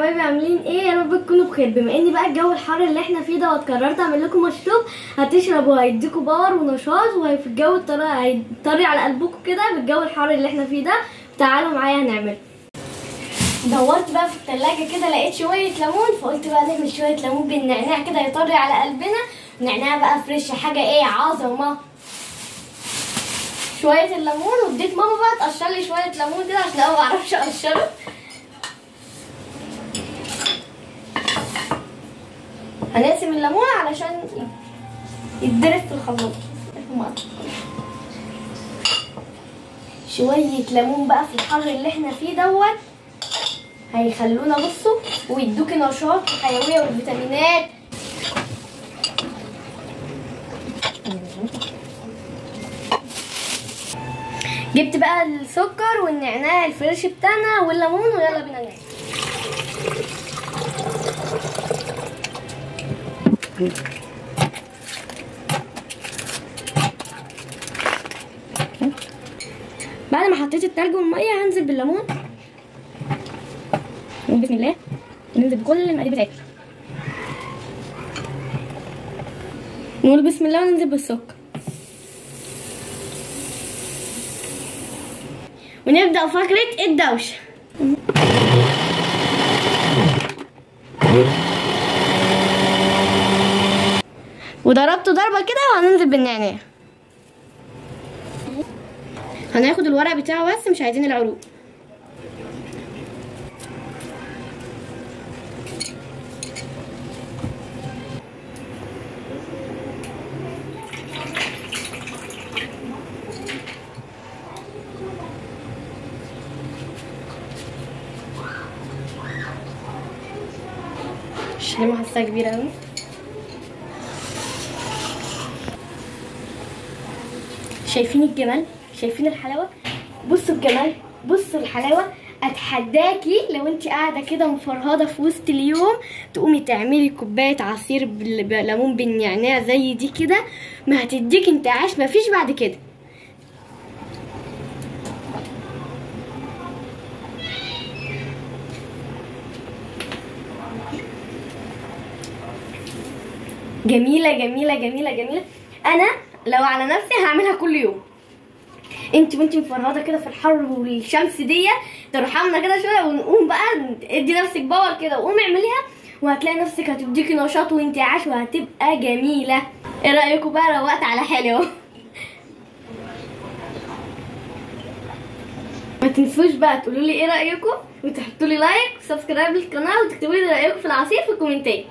حبايبي عاملين ايه؟ يا رب تكونوا بخير. بما ان بقى الجو الحر اللي احنا فيه ده قررت اعمل لكم مشروب هتشربوا هيديكوا باور ونشاط وفي الجو هيطري على قلبكم كده بالجو الحر اللي احنا فيه ده. تعالوا معايا هنعمل. دورت بقى في التلاجة كده لقيت شوية ليمون، فقلت بقى نعمل شوية ليمون بالنعناع كده يطري على قلبنا. نعناع بقى فريش، حاجة ايه عظمة. شوية الليمون، واديت ماما بقى تقشر لي شوية ليمون كده عشان انا ما بعرفش اقشره. هنقسم الليمون علشان يتضرب في الخلاط. شوية ليمون بقى في الحر اللي احنا فيه دوت هيخلونا بصوا ويدوكي نشاط وحيوية والفيتامينات. جبت بقى السكر والنعناع الفريش بتاعنا والليمون ويلا بينا نعمل. بعد ما حطيت التلج والميه هنزل بالليمون. بسم الله ننزل بكل المقادير بتاعتنا. نقول بسم الله وننزل بالسكر ونبدأ فقرة الدوشة. وضربته ضربة كده وهننزل بالنعناع. هناخد الورق بتاعه بس مش عايزين العروق. الشليمة حاساها كبيرة اوي. شايفين الجمال؟ شايفين الحلاوة؟ بصوا الجمال، بصوا الحلاوة. اتحداكي لو انت قاعدة كده مفرهدة في وسط اليوم تقومي تعملي كوباية عصير بليمون بالنعناع زي دي كده، ما هتديك انتعاش مفيش بعد كده. جميلة جميلة جميلة جميلة. انا لو على نفسي هعملها كل يوم. انت وانت مفرهده كده في الحر والشمس دي تروح عامله كده شويه ونقوم بقى ادي نفسك باور كده وقومي اعمليها وهتلاقي نفسك هتديكي نشاط وانتعاش وهتبقى جميله. ايه رايكم بقى؟ روقت على حالي اهو. ما تنسوش بقى تقولوا لي ايه رايكم وتحطوا لي لايك وسبسكرايب للقناه وتكتبوا لي رايكم في العصير في الكومنتات.